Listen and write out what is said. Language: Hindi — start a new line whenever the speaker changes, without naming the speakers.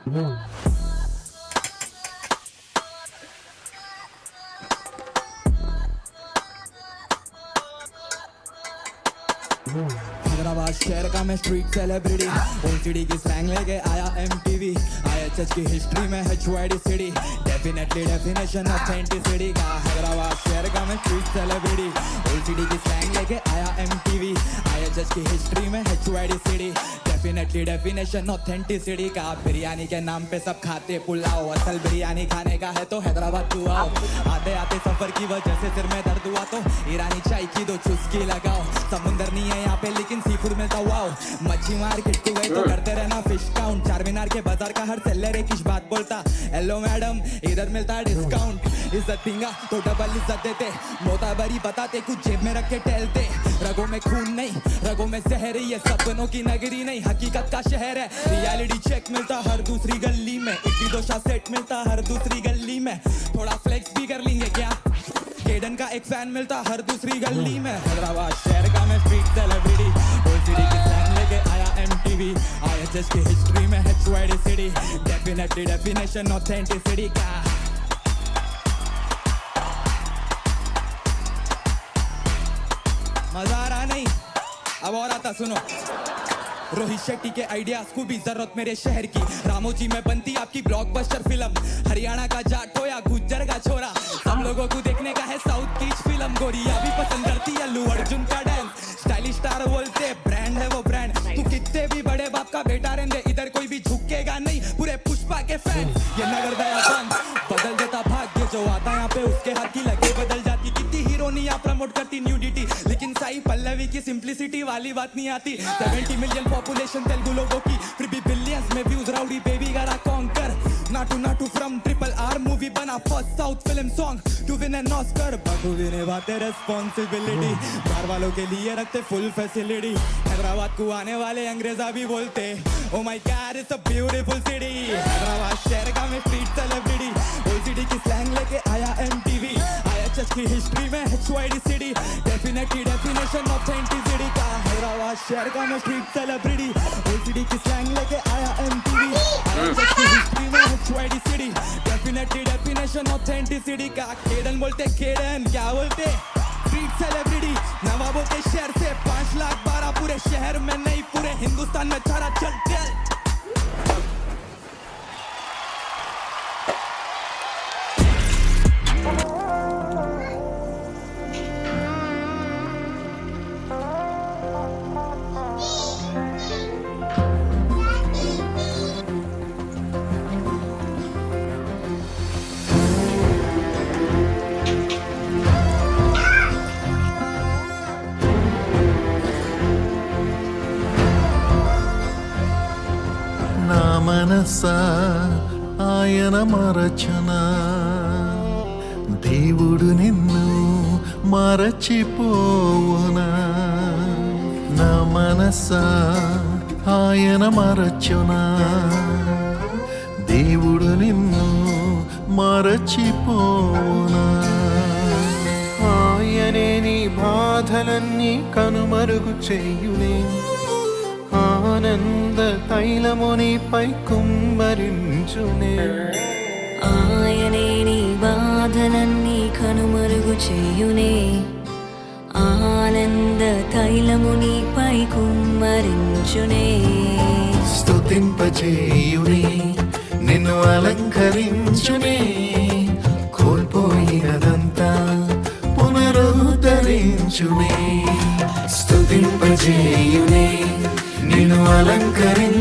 हैदराबाद शहर का मैं स्ट्रीट सेलिब्रिटी, ओसीडी की स्लैंग लेके आया एमटीवी, आईएचएस की हिस्ट्री में है चुआडी सिटी, डेफिनेटली डेफिनेशन ऑथेंटिसिटी का। हैदराबाद शहर का मैं स्ट्रीट सेलिब्रिटी, ओसीडी की स्लैंग लेके आया एमटीवी, आईएचएस की हिस्ट्री में है चुआडी सिटी, डेफिनेटली डेफिनेशन ऑथेंटिसिटी का। बिरयानी के नाम पे सब खाते पुलाव, असल बिरयानी खाने का है तो हैदराबाद तू आओ। आते आते सफर की वजह से सिर में दर्द हुआ तो ईरानी चाय की दो चुस्की लगाओ। समुंदर नहीं है यहाँ पे लेकिन सी फूड मिलता वाओ। मच्छी मार्केट तू गई तो करते रहना फिश काउंट। चार मीनार के बाजार का हर सेलर एक ही बात बोलता, हेलो मैडम इधर मिलता है डिस्काउंट। इज्जत देंगा तो डबल इज्जत देते, मोताबरी बताते कुछ जेब में रख के टहलते। रगों में खून नहीं रगों में जहर, ये सपनों की नगरी नहीं हकीकत का शहर है। रियलिटी चेक मिलता हर दूसरी गली में, इडली डोसा सेट मिलता हर दूसरी गली में। थोड़ा फ्लेक्स भी कर लेंगे क्या, केडन का एक फैन मिलता हर दूसरी गली में। हैदराबाद शहर का मैं स्ट्रीट सेलिब्रिटी, ओसीडी की स्लैंग लेके आया एमटीवी, आईएचएस की हिस्ट्री में है चुआडी सिटी, डेफिनेटली डेफिनेशन ऑथेंटिसिटी का। मजा आ रहा नहीं, अब और आता सुनो। रोहित शेट्टी के आइडियाज को भी जरूरत मेरे शहर की, रामोजी में बनती आपकी ब्लॉकबस्टर फिल्म। हरियाणा का जाट हो या गुज्जर का छोरा, सब लोगों को देखने का है साउथ की फिल्म। गोरिया भी पसंद करती है अल्लू अर्जुन का डांस, स्टाइलिश स्टार बोलते ब्रांड है वो ब्रांड। तू कितने भी बड़े बाप का बेटा रहने, इधर कोई भी झुकेगा नहीं, पूरे पुष्पा के फैन। ये नगर दया बंद बदल देता भाग्य, जो आता यहाँ पे उसके हाथ की लगे बदल जाती। कितनी हीरोनियां प्रमोट करती न्यूडिटी, लेकिन साई पल्लवी की सिंप्लिसिटी वाली बात नहीं आती। 70 मिलियन पॉपुलेशन तेलुगु लोगों की, फिर भी बिलियंस में व्यूज। राउडी बेबी गरा conquer, Naatu from triple R movie बना first south film song to win an Oscar. बखूबी निभाते रिस्पॉन्सिबिलिटी, बाहर वालों के लिए रखते फुल फैसिलिटी। हैदराबाद को आने वाले अंग्रेजा भी बोलते oh my God it's a beautiful city. Hyderabad शहर का मैं स्ट्रीट सेलिब्रिटी, ओसीडी की स्लैंग लेके आया एमटीवी, आईएचएस की हिस्ट्री में है चुआडी सिटी, डेफिनेटली डेफिनेशन ऑथेंटिसिटी का। हैदराबाद शहर का मैं स्ट्रीट सेलिब्रिटी, ओसीडी की स्लैंग लेके आया एमटीवी, आईएचएस की हिस्ट्री में है चुआडी सिटी, डेफिनेटली डेफिनेशन ऑथेंटिसिटी का। केडन बोलते केडन, क्या बोलते स्ट्रीट सेलिब्रिटी। नवाबों के शहर से 5,12,000 पूरे शहर में नहीं पूरे हिंदुस्तान में छारा। चल चल
మనసా ఆయన మరచునా, దేవుడు నిన్ను మరచిపోవునా. నా మనసా ఆయన మరచునా, దేవుడు నిన్ను మరచిపోవునా.
ఆయనే నీ బాధలన్నీ కనుమరుగు చేయునే, ఆనంద తైలమునిపై కుమ్మరించునే.
ఆయనే నీ బాధలన్నీ కనుమరుగు చేయునే, ఆనంద తైలమునిపై కుమ్మరించునే.
స్తుతింపచేయునే, నిన్ను అలంకరించునే, కోల్పోయినదంతా పునరుద్ధరించునే. స్తుతింపచేయునే, నిన్ను అలంకరించునే,